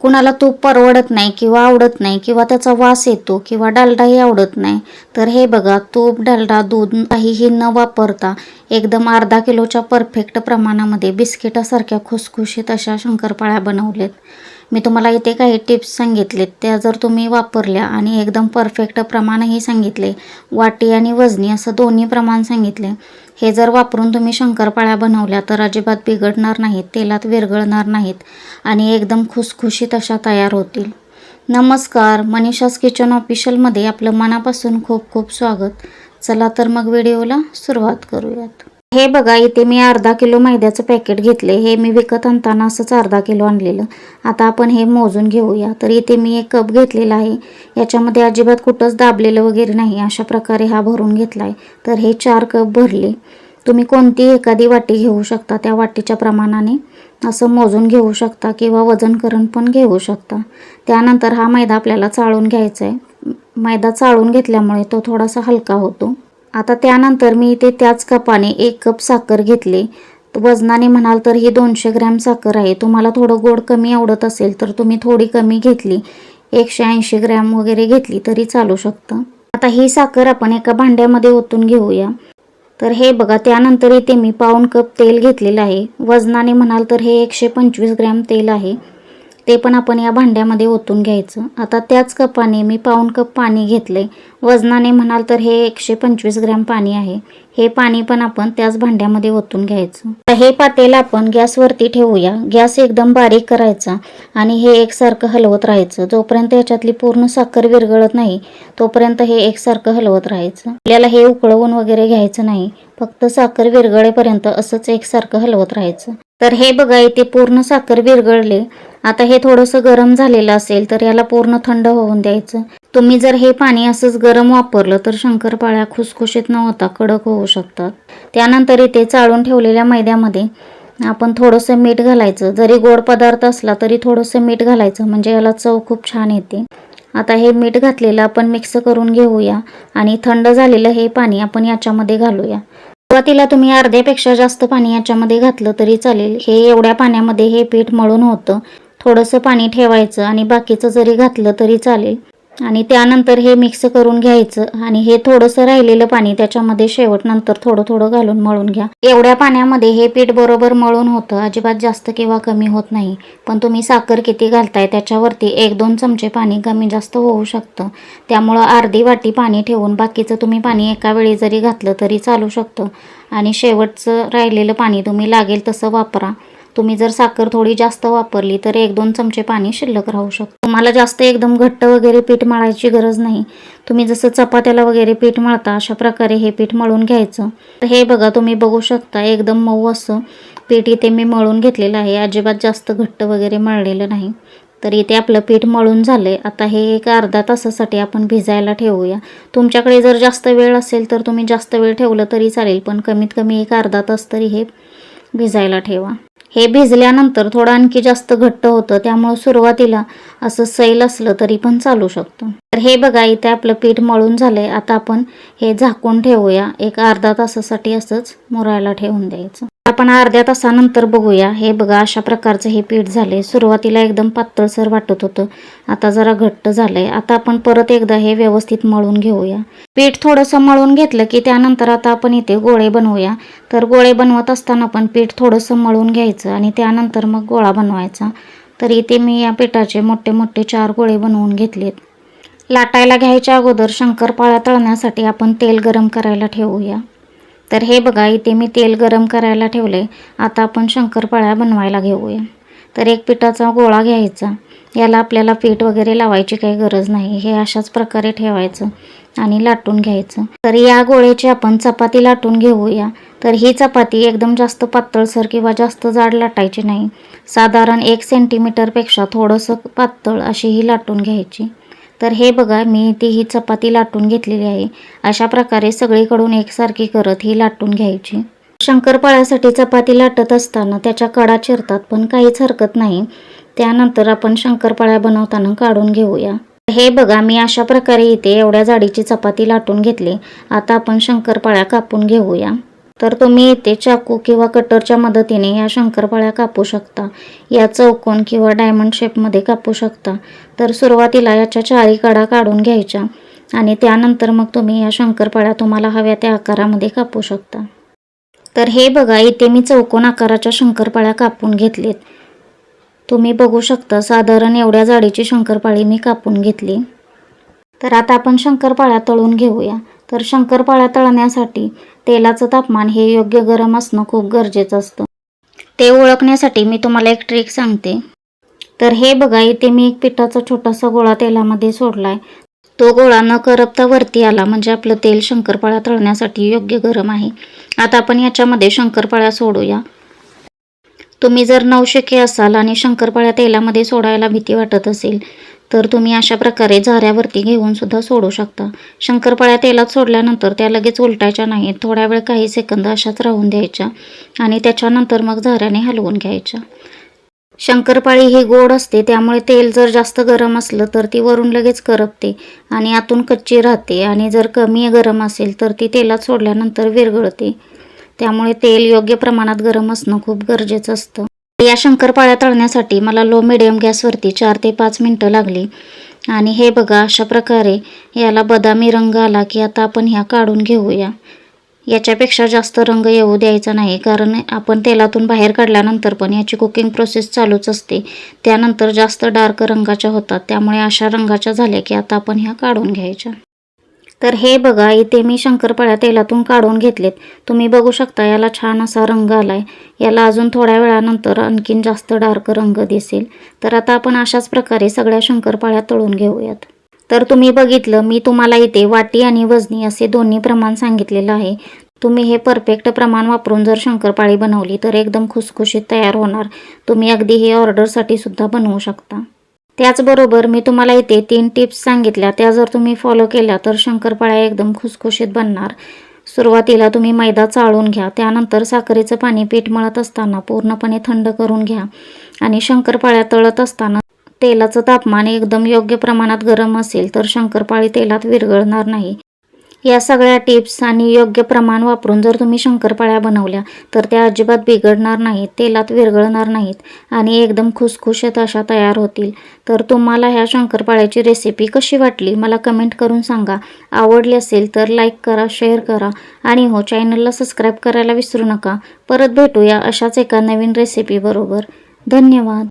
कुणाला तूप परवडत नाही किंवा आवडत नाही किंवा त्याचा वास येतो किंवा डालडाही आवडत नाही, तर हे बघा तूप, डालडा, दूध काहीही न वापरता एकदम अर्धा किलोच्या परफेक्ट प्रमाणामध्ये बिस्किटासारख्या खुसखुशीत अशा शंकरपाळ्या बनवलेत. मी तुम्हाला इथे काही टिप्स सांगितलेत, त्या जर तुम्ही वापरल्या आणि एकदम परफेक्ट प्रमाणही सांगितले, वाटी आणि वजनी असं दोन्ही प्रमाण सांगितले, हे जर वापरून तुम्ही शंकरपाळ्या बनवल्या तर अजिबात बिघडणार नाहीत, तेलात विरघळणार नाहीत आणि एकदम खुसखुशीत अशा तयार होतील. नमस्कार, मनीषाज किचन ऑफिशियलमध्ये आपलं मनापासून खूप खूप स्वागत. चला तर मग व्हिडिओला सुरुवात करूयात. हे बघा, इथे मी अर्धा किलो मैद्याचं पॅकेट घेतले. हे मी विकत आणताना असंच अर्धा किलो आणलेलं. आता आपण हे मोजून घेऊया. तर इथे मी एक कप घेतलेला आहे. याच्यामध्ये अजिबात कुठंच दाबलेलं वगैरे नाही, अशा प्रकारे हा भरून घेतला आहे. तर हे 4 कप भरले. तुम्ही कोणती एखादी वाटी घेऊ शकता, त्या वाटीच्या प्रमाणाने असं मोजून घेऊ शकता किंवा वजन करून पण घेऊ शकता. त्यानंतर हा मैदा आपल्याला चाळून घ्यायचा आहे. मैदा चाळून घेतल्यामुळे तो थोडासा हलका होतो. आता त्यानंतर मी इथे त्याच कपाने 1 कप साखर घेतली. वजनाने म्हणाल तर ही 200 ग्रॅम साखर आहे. तुम्हाला थोडं गोड कमी आवडत असेल तर तुम्ही थोडी कमी घेतली, 180 ग्रॅम वगैरे घेतली तरी चालू शकतं. आता ही साखर आपण एका भांड्यामध्ये ओतून घेऊया. तर हे बघा, त्यानंतर इथे मी पाऊण कप तेल घेतलेलं आहे. वजनाने म्हणाल तर हे 125 ग्रॅम तेल आहे. ते पण आपण या भांड्यामध्ये ओतून घ्यायचं. आता त्याच कपाने मी पाऊण कप पाणी घेतले. वजनाने म्हणाल तर हे 125 ग्रॅम पाणी आहे. हे पाणी पण आपण त्याच भांड्यामध्ये ओतून घ्यायचं. तर हे पातेलं आपण गॅसवरती ठेवूया. गॅस एकदम बारीक करायचा आणि हे एकसारखं हलवत राहायचं. जोपर्यंत याच्यातली पूर्ण साखर विरघळत नाही तोपर्यंत हे एकसारखं हलवत राहायचं. आपल्याला हे उकळवून वगैरे घ्यायचं नाही, फक्त साखर विरघळेपर्यंत असंच एकसारखं हलवत राहायचं. तर हे बघा, इथे पूर्ण साखर विरघळले. आता हे थोडंसं गरम झालेलं असेल तर याला पूर्ण थंड होऊन द्यायचं. तुम्ही जर हे पाणी असंच गरम वापरलं तर शंकरपाळ्या खुसखुशीत न होता कडक होऊ शकतात. त्यानंतर इथे चाळून ठेवलेल्या मैद्यामध्ये आपण थोडंसं मीठ घालायचं. जरी गोड पदार्थ असला तरी थोडंसं मीठ घालायचं, म्हणजे याला चव खूप छान येते. आता हे मीठ घातलेलं आपण मिक्स करून घेऊया आणि थंड झालेलं हे पाणी आपण याच्यामध्ये घालूया. सुरुवातीला तुम्ही अर्ध्यापेक्षा जास्त पाणी याच्यामध्ये घातलं तरी चालेल. हे एवढ्या पाण्यामध्ये हे पीठ मळून होतं. थोडंसं पाणी ठेवायचं आणि बाकीचं जरी घातलं तरी चालेल आणि त्यानंतर हे मिक्स करून घ्यायचं आणि हे थोडंसं राहिलेलं पाणी त्याच्यामध्ये शेवटनंतर थोडं थोडं घालून मळून घ्या. एवढ्या पाण्यामध्ये हे पीठ बरोबर मळून होतं, अजिबात जास्त किंवा कमी होत नाही. पण तुम्ही साखर किती घालताय त्याच्यावरती 1-2 चमचे पाणी कमी जास्त होऊ शकतं. त्यामुळं अर्धी वाटी पाणी ठेवून बाकीचं तुम्ही पाणी एका वेळी जरी घातलं तरी चालू शकतं आणि शेवटचं राहिलेलं पाणी तुम्ही लागेल तसं वापरा. तुम्ही जर साखर थोडी जास्त वापरली तर 1-2 चमचे पाणी शिल्लक राहू शकतं. तुम्हाला जास्त एकदम घट्ट वगैरे पीठ मळायची गरज नाही. तुम्ही जसं चपात्याला वगैरे पीठ मळता अशा प्रकारे हे पीठ मळून घ्यायचं. तर हे बघा, तुम्ही बघू शकता एकदम मऊ असं पीठ इथे मी मळून घेतलेलं आहे. अजिबात जास्त घट्ट वगैरे मळलेलं नाही. तर इथे आपलं पीठ मळून झालंय. आता हे एक अर्धा तासासाठी आपण भिजायला ठेवूया. तुमच्याकडे जर जास्त वेळ असेल तर तुम्ही जास्त वेळ ठेवलं तरी चालेल, पण कमीत कमी एक अर्धा तास तरी हे भिजायला ठेवा. हे भिजल्यानंतर थोडं आणखी जास्त घट्ट होतं, त्यामुळे सुरुवातीला असं सैल असलं तरी पण चालू शकतं. तर हे बघा, इथे आपलं पीठ मळून झालंय. आता आपण हे झाकून ठेवूया. एक अर्धा तासासाठी असंच मुरायला ठेवून द्यायचं. आपण अर्ध्या तासानंतर बघूया. हे बघा, अशा प्रकारचं हे पीठ झालंय. सुरुवातीला एकदम पातळसर वाटत होतं, आता जरा घट्ट झालंय. आता आपण परत एकदा हे व्यवस्थित मळून घेऊया. पीठ थोडंसं मळून घेतलं की त्यानंतर आता आपण इथे गोळे बनवूया. तर गोळे बनवत असताना पण पीठ थोडंसं मळून घ्यायचं आणि त्यानंतर मग गोळा बनवायचा. तर इथे मी या पिठाचे मोठे मोठे 4 गोळे बनवून घेतलेत. लाटायला घ्यायच्या अगोदर शंकरपाळ्या तळण्यासाठी आपण तेल गरम करायला ठेवूया. तर हे बघा, इथे मी तेल गरम करायला ठेवले. आता आपण शंकरपाळ्या बनवायला घेऊया. तर एक पिठाचा गोळा घ्यायचा. याला आपल्याला पीठ वगैरे लावायची काही गरज नाही. हे अशाच प्रकारे ठेवायचं आणि लाटून घ्यायचं. तर या गोळ्याची आपण चपाती लाटून घेऊया. तर ही चपाती एकदम जास्त पातळसर किंवा जास्त जाड लाटायची नाही. साधारण 1 सेंटीमीटरपेक्षा थोडंसं पातळ अशी ही लाटून घ्यायची. तर हे बघा, मी इथे ही चपाती लाटून घेतलेली आहे. अशा प्रकारे सगळीकडून एकसारखी करत ही लाटून घ्यायची. शंकरपाळ्यासाठी चपाती लाटत असताना त्याच्या कडा चिरतात, पण काहीच हरकत नाही. त्यानंतर आपण शंकरपाळ्या बनवताना काढून घेऊया. हे बघा, मी अशा प्रकारे इथे एवढ्या जाडीची चपाती लाटून घेतली. आता आपण शंकरपाळ्या कापून घेऊया. तर तुम्ही इथे चाकू किंवा कटरच्या मदतीने या शंकरपाळ्या कापू शकता. या चौकोन किंवा डायमंड शेपमध्ये कापू शकता. तर सुरुवातीला याच्या चारी कडा काढून घ्यायच्या आणि त्यानंतर मग तुम्ही या शंकरपाळ्या तुम्हाला हव्या त्या आकारामध्ये कापू शकता. तर हे बघा, इथे मी चौकोन आकाराच्या शंकरपाळ्या कापून घेतलेत. तुम्ही बघू शकता साधारण एवढ्या जाडीची शंकरपाळी मी कापून घेतली. तर आता आपण शंकरपाळ्या तळून घेऊया. तर शंकरपाळ्या तळण्यासाठी तेलाचं तापमान हे योग्य गरम असणं खूप गरजेचं असतं. ते ओळखण्यासाठी मी तुम्हाला एक ट्रिक सांगते. तर हे बघा, इथे मी एक पिठाचा छोटासा गोळा तेलामध्ये सोडलाय. तो गोळा न करपता वरती आला म्हणजे आपलं तेल शंकरपाळ्या तळण्यासाठी योग्य गरम आहे. आता आपण याच्यामध्ये शंकरपाळ्या सोडूया. तुम्ही जर नवशिके असाल आणि शंकरपाळ्या तेलामध्ये सोडायला भीती वाटत असेल तर तुम्ही अशा प्रकारे झाऱ्यावरती घेऊन सुद्धा सोडू शकता. शंकरपाळ्या तेलात सोडल्यानंतर त्या लगेच उलटायच्या नाहीत. थोड्या वेळ काही सेकंद अशाच राहून द्यायच्या आणि त्याच्यानंतर मग झाऱ्याने हलवून घ्यायच्या. शंकरपाळी ही गोड असते त्यामुळे तेल जर जास्त गरम असलं तर ती वरून लगेच करपते आणि आतून कच्ची राहते आणि जर कमी गरम असेल तर ती तेलात सोडल्यानंतर विरघळते. त्यामुळे तेल योग्य प्रमाणात गरम असणं खूप गरजेचं असतं. या शंकरपाळ्या तळण्यासाठी मला लो मिडियम गॅसवरती 4 ते 5 मिनटं लागली आणि हे बघा, अशा प्रकारे याला बदामी रंग आला की आता आपण ह्या काढून घेऊया. याच्यापेक्षा जास्त रंग येऊ द्यायचा नाही कारण आपण तेलातून बाहेर काढल्यानंतर पण याची कुकिंग प्रोसेस चालूच असते. त्यानंतर जास्त डार्क रंगाच्या होतात. त्यामुळे अशा रंगाच्या झाल्या की आता आपण ह्या काढून घ्यायच्या. तर हे बघा, इथे मी शंकरपाळ्या तेलातून काढून घेतलेत. तुम्ही बघू शकता याला छान असा रंग आलाय. याला अजून थोड्या वेळानंतर आणखीन जास्त डार्क रंग दिसेल. तर आता आपण अशाच प्रकारे सगळ्या शंकरपाळ्या तळून घेऊयात. तर तुम्ही बघितलं, मी तुम्हाला इथे वाटी आणि वजनी असे दोन्ही प्रमाण सांगितलेलं आहे. तुम्ही हे परफेक्ट प्रमाण वापरून जर शंकरपाळी बनवली तर एकदम खुसखुशीत तयार होणार. तुम्ही अगदी हे ऑर्डरसाठी सुद्धा बनवू शकता. त्याचबरोबर मी तुम्हाला इथे 3 टिप्स सांगितल्या, त्या जर तुम्ही फॉलो केल्या तर शंकरपाळ्या एकदम खुसखुशीत बनणार. सुरुवातीला तुम्ही मैदा चाळून घ्या. त्यानंतर साखरेचं पाणी पीठ मळत असताना पूर्णपणे थंड करून घ्या आणि शंकरपाळ्या तळत असताना तेलाचं तापमान एकदम योग्य प्रमाणात गरम असेल तर शंकरपाळी तेलात विरघळणार नाही. या सगळ्या टिप्स आणि योग्य प्रमाण वापरून जर तुम्ही शंकरपाळ्या बनवल्या तर त्या अजिबात बिघडणार नाहीत, तेलात विरघळणार नाहीत आणि एकदम खुसखुशीत अशा तयार होतील. तर तुम्हाला ह्या शंकरपाळ्याची रेसिपी कशी वाटली मला कमेंट करून सांगा. आवडली असेल तर लाईक करा, शेअर करा आणि हो, चॅनलला सबस्क्राईब करायला विसरू नका. परत भेटूया अशाच एका नवीन रेसिपी बरोबर. धन्यवाद.